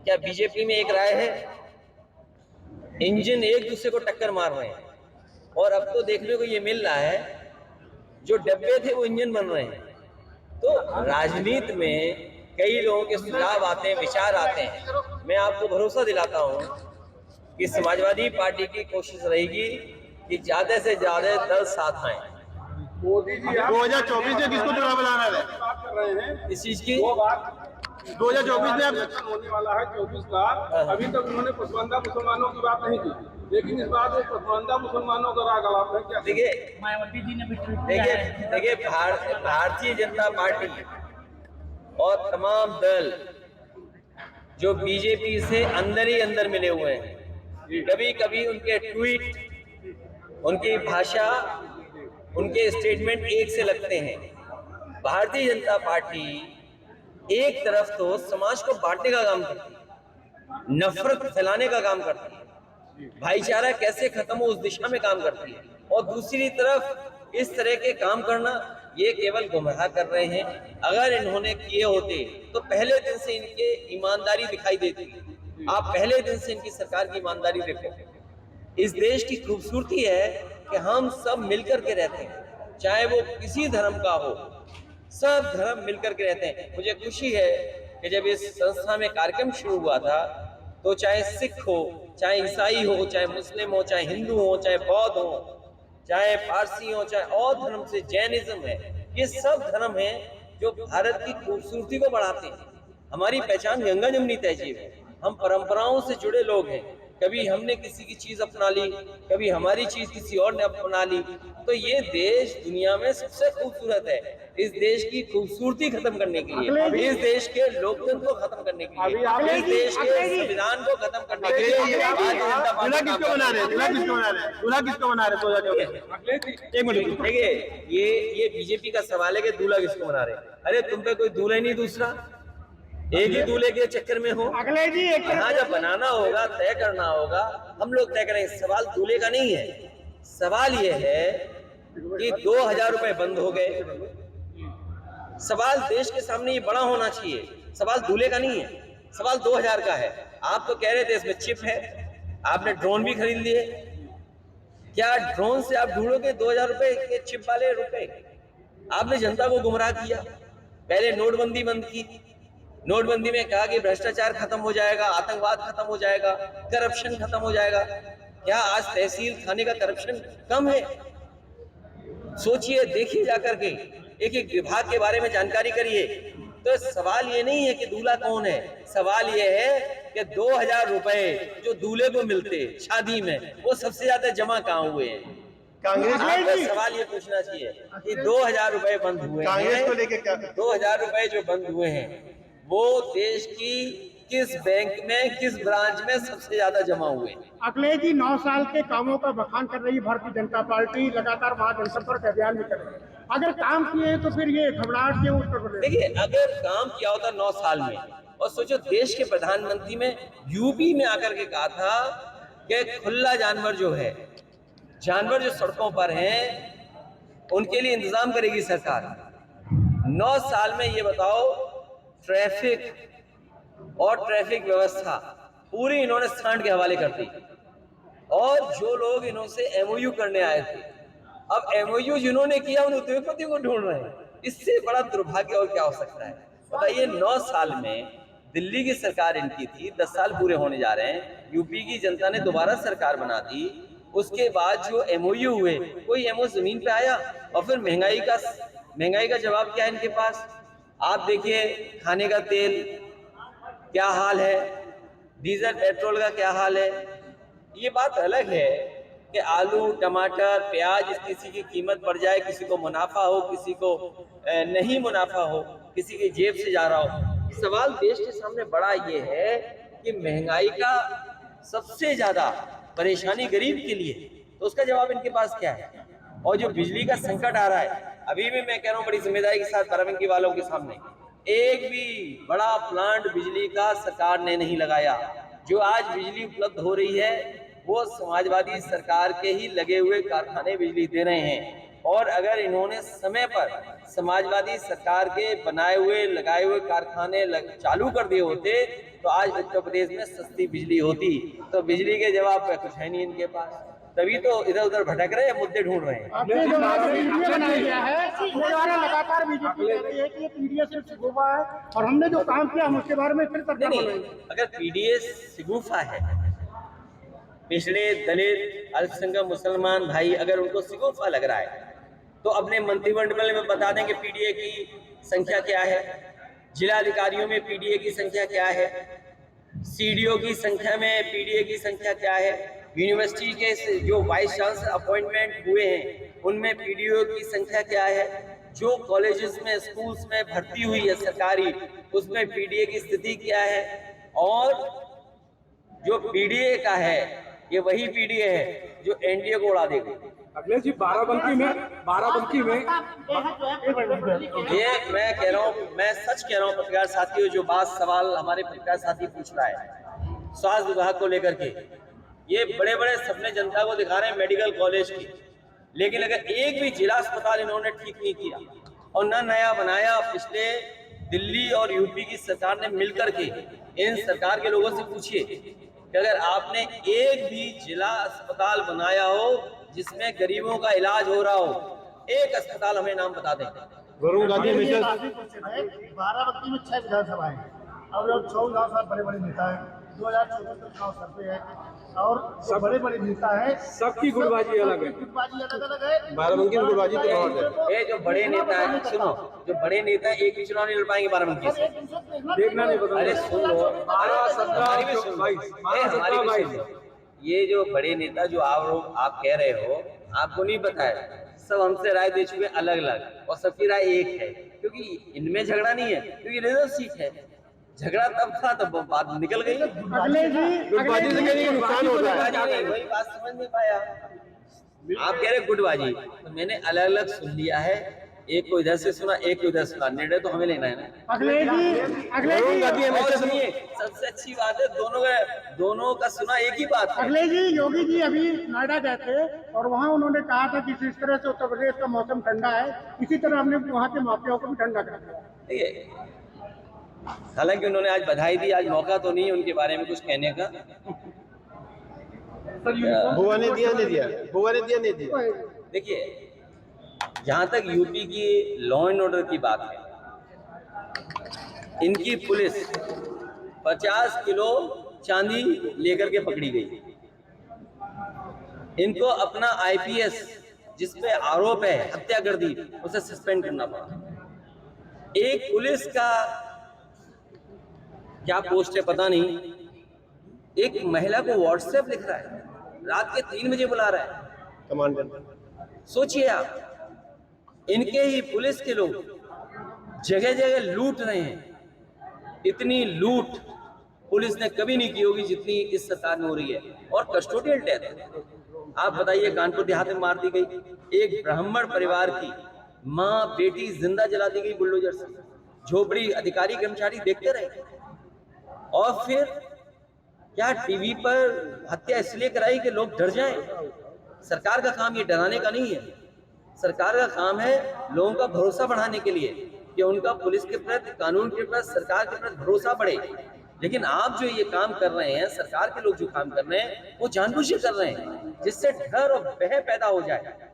क्या बीजेपी में एक राय है? इंजन एक दूसरे को टक्कर मार रहे हैं, और अब तो देखने को ये मिल रहा है जो डब्बे थे वो इंजन बन रहे हैं। तो राजनीति में कई लोगों के सुझाव आते हैं, विचार आते हैं। मैं आपको भरोसा दिलाता हूं कि समाजवादी पार्टी की कोशिश रहेगी कि ज्यादा से ज्यादा दल साथ आए। मोदी जी 2024 में किसको चुनाव बनाना है? बात कर रहे हैं इस चीज की 2024 में इलेक्शन होने वाला है 24 का। अभी तक उन्होंने पसमानदा मुसलमानों की बात नहीं की, लेकिन इस बार वो पसमानदा मुसलमानों का राग अलाप है। क्या देखिए मायावती जी ने भी ट्वीट किया है। देखिए भारतीय जनता पार्टी और तमाम दल जो बीजेपी से अंदर ही अंदर मिले हुए हैं, कभी कभी उनके ट्वीट, उनकी भाषा, उनके स्टेटमेंट एक से लगते हैं। भारतीय जनता पार्टी एक तरफ तो समाज को बांटने का काम करती है, नफरत फैलाने का काम करती है, भाईचारा कैसे खत्म हो उस दिशा में काम करती है, और दूसरी तरफ इस तरह के काम करना ये केवल गुमराह कर रहे हैं। अगर इन्होंने किए होते तो पहले दिन से इनके ईमानदारी दिखाई देती। आप पहले दिन से इनकी सरकार की ईमानदारी देखो। इस देश की खूबसूरती है कि हम सब मिलकर के रहते हैं, चाहे वो किसी धर्म का हो, सब धर्म मिलकर के रहते हैं। मुझे खुशी है कि जब इस संस्था में कार्यक्रम शुरू हुआ था तो चाहे सिख हो, चाहे ईसाई हो, चाहे मुस्लिम हो, चाहे हिंदू हो, चाहे बौद्ध हो, चाहे पारसी हो, चाहे और धर्म से जैनिज्म है, ये सब धर्म हैं जो भारत की खूबसूरती को बढ़ाते हैं। हमारी पहचान गंगा जमुनी तहजीब है, हम परंपराओं से जुड़े लोग हैं। कभी हमने किसी की चीज अपना ली, कभी हमारी चीज किसी और ने अपना ली। तो ये देश दुनिया में सबसे खूबसूरत है। इस देश की खूबसूरती खत्म करने के लिए, इस देश के लोकतंत्र को खत्म करने के लिए, इस देश के संविधान को खत्म करने के लिए दूल्हा किसको बना रहे हैं? दूल्हा किसको बना रहे हैं? दूल्हा किसको बना रहे हैं 2024? एक मिनट देखिए, ये बीजेपी का सवाल है कि दूल्हा किसको बना रहे हैं। अरे तुम पे कोई दूल्हा ही नहीं, दूसरा एक ही दूल्हे के चक्कर में हो। अगले जी यहाँ जब बनाना होगा, तय करना होगा, हम लोग तय करेंगे। सवाल दूल्हे का नहीं है, सवाल ये है कि 2000 रुपए बंद हो गए। सवाल देश के सामने ये बड़ा होना चाहिए, सवाल दूल्हे का नहीं है, सवाल 2000 का है। आप तो कह रहे थे इसमें चिप है, आपने ड्रोन भी खरीद लिए। क्या ड्रोन से आप ढूंढोगे 2000 रुपए के चिप वाले रुपए? आपने जनता को गुमराह किया। पहले नोटबंदी बंद की, नोटबंदी में कहा कि भ्रष्टाचार खत्म हो जाएगा, आतंकवाद खत्म हो जाएगा, करप्शन खत्म हो जाएगा। क्या आज तहसील थाने का करप्शन कम है? सोचिए, देखिए जाकर के, एक एक विभाग के बारे में जानकारी करिए। तो सवाल ये नहीं है कि दूल्हा कौन है, सवाल ये है कि 2000 रुपए जो दूल्हे को मिलते शादी में, वो सबसे ज्यादा जमा कहाँ हुए हैं? कांग्रेस आपका सवाल ये पूछना चाहिए कि 2000 रुपए बंद हुए कांग्रेस को लेके क्या? 2000 रुपए जो बंद हुए हैं वो देश की किस बैंक में, किस ब्रांच में सबसे ज्यादा जमा हुए? अखिलेश जी 9 साल के कामों का बखान कर रही भारतीय जनता पार्टी, लगातार महाजनसंपर्क अभियान भी कर रही है। अगर काम किए तो फिर ये घबराहट क्यों उत्तर प्रदेश? देखिए, अगर काम किया होता 9 साल में, और सोचो देश के प्रधानमंत्री में यूपी में आकर के कहा था कि खुला जानवर जो है, जानवर जो सड़कों पर हैं, उनके लिए इंतजाम करेगी सरकार। 9 साल में ये बताओ, ट्रैफिक और ट्रैफिक व्यवस्था पूरी इन्होंने सांड के हवाले कर दी। और जो लोग इन्होंने एमओयू करने आए थे, अब एमओयू जिन्होंने किया उन उद्योगपतियों को ढूंढ रहे हैं। इससे बड़ा दुर्भाग्य और क्या हो सकता है? बताइए, 9 साल में दिल्ली की सरकार इनकी थी, 10 साल पूरे होने जा रहे हैं, यूपी की जनता ने दोबारा सरकार बना दी। उसके बाद जो एमओयू हुए, कोई एमओ जमीन पे आया? और फिर महंगाई का जवाब क्या है इनके पास? आप देखिए, खाने का तेल क्या हाल है, डीजल पेट्रोल का क्या हाल है। ये बात अलग है कि आलू, टमाटर, प्याज, किसी की कीमत बढ़ जाए, किसी को मुनाफा हो, किसी को नहीं मुनाफा हो, किसी की जेब से जा रहा हो। सवाल देश के सामने बड़ा ये है कि महंगाई का सबसे ज्यादा परेशानी गरीब के लिए, तो उसका जवाब इनके पास क्या है? और जो बिजली का संकट आ रहा है, अभी भी मैं कह रहा हूँ बड़ी जिम्मेदारी के साथ बाराबंकी वालों के सामने, एक भी बड़ा प्लांट बिजली का सरकार ने नहीं लगाया। जो आज बिजली उपलब्ध हो रही है वो समाजवादी सरकार के ही लगे हुए कारखाने बिजली दे रहे हैं। और अगर इन्होंने समय पर समाजवादी सरकार के बनाए हुए लगाए हुए कारखाने चालू कर दिए होते तो आज उत्तर प्रदेश में सस्ती बिजली होती। तो बिजली के जवाब पे कुछ है नहीं इनके पास, तभी तो इधर उधर भटक रहे हैं, मुद्दे ढूंढ रहे हैं। आपने जो वीडियो बनाया गया है उसके द्वारा लगातार बीजेपी कह रही है कि ये पीडीएस से सिगुफा है और हमने जो काम किया हम उसके बारे में फिर सरकार नहीं, अगर पीडीएस सिगुफा है, पिछड़े दलित अल्पसंख्यक मुसलमान भाई अगर उनको सिगुफा लग रहा है तो अपने मंत्रिमंडल में बता दें कि पीडीए की संख्या क्या है, जिला अधिकारियों में पीडीए की संख्या क्या है, सीडीओ की संख्या में पीडीए की संख्या क्या है, यूनिवर्सिटी के जो वाइस चांसलर अपॉइंटमेंट हुए हैं उनमें पीडीओ की संख्या क्या है, जो कॉलेजेस में स्कूल्स में भर्ती हुई है सरकारी उसमें पीडीए की स्थिति क्या है, और जो पीडीए का है ये वही पीडीए है जो एनडीए को उड़ा देगी। अखिलेश जी बाराबंकी में ये मैं कह रहा हूँ, मैं सच कह रहा हूँ पत्रकार साथियों, जो बात सवाल हमारे पत्रकार साथी पूछ रहा है स्वास्थ्य विभाग को लेकर के, ये बड़े बड़े सपने जनता को दिखा रहे हैं मेडिकल कॉलेज की, लेकिन अगर एक भी जिला अस्पताल इन्होंने ठीक नहीं किया और न नया बनाया, पिछले दिल्ली और यूपी की सरकार ने मिलकर के, इन सरकार के लोगों से पूछिए कि अगर आपने एक भी जिला अस्पताल बनाया हो जिसमें गरीबों का इलाज हो रहा हो, एक अस्पताल हमें नाम बता दें। वरुण गांधी बाराबंकी में 6 विधानसभाएं और 6 विधानसभा बड़े बड़े नेता हैं, 2024 का चुनाव सर पे है और सब बड़े बड़े नेता हैं, सबकी गुटबाजी अलग है, गुटबाजी अलग अलग है। बाराबंकी में गुटबाजी तो बहुत है। ये जो बड़े नेता हैं, सुनो, जो बड़े नेता हैं एक भी चुनाव नहीं लड़ पाएंगे बाराबंकी से। देखना नहीं पता। अरे सुन लो, 12, 17, हमारी भी सुन लो, 22, हमारी भी सुन लो। ये जो बड़े नेता जो आप कह रहे हो, आपको नहीं पता है, सब हमसे राय दे चुके अलग अलग और सबकी राय एक है, क्योंकि इनमें झगड़ा नहीं है, क्योंकि रिजर्व सीट है। झगड़ा तब था तब बात निकल गई। गुटबाजी से कहीं नुकसान हो रहा है। वही बात समझ नहीं पाया। आप कह रहे गुटबाजी, तो मैंने अलग अलग सुन लिया है, एक को इधर से सुना, एक को इधर सुना, निर्णय तो हमें लेना है ना। सुनिए, सबसे अच्छी बात है दोनों का सुना एक ही बात है। अखिलेश जी, योगी जी अभी नोएडा गए थे और वहाँ उन्होंने कहा था कि जिस तरह से उत्तर प्रदेश का मौसम ठंडा है, इसी तरह हमने वहाँ के माफियाओं को भी ठंडा कर दिया। देखिए, हालांकि उन्होंने आज बधाई दी, आज मौका तो नहीं है उनके बारे में कुछ कहने का। बुआ ने दिया नहीं दिया। देखिए, जहां तक यूपी की लॉ एंड ऑर्डर की बात है, इनकी पुलिस 50 किलो चांदी लेकर के पकड़ी गई। इनको अपना आईपीएस जिस पे आरोप है हत्यागर्दी, उसे सस्पेंड करना पड़ा। एक पुलिस का क्या पोस्ट है पता नहीं, एक महिला को व्हाट्सएप लिख रहा है, रात के 3 बजे बुला रहा है कमांडर। सोचिए आप, इनके ही पुलिस के लोग जगह जगह लूट रहे हैं। इतनी लूट पुलिस ने कभी नहीं की होगी जितनी इस सरकार में हो रही है। और कस्टोडियल डेथ, आप बताइए, कानपुर देहात में मार दी गई एक ब्राह्मण परिवार की माँ बेटी जिंदा जला दी गई बुलडोजर से। झोपड़ी अधिकारी कर्मचारी देखते रहे। और फिर क्या टीवी पर हत्या इसलिए कराई कि लोग डर जाएं? सरकार का काम ये डराने का नहीं है। सरकार का काम है लोगों का भरोसा बढ़ाने के लिए कि उनका पुलिस के प्रति, कानून के प्रति, सरकार के प्रति भरोसा बढ़े। लेकिन आप जो ये काम कर रहे हैं, सरकार के लोग जो काम कर रहे हैं, वो जानबूझ कर रहे हैं जिससे डर और भय पैदा हो जाए।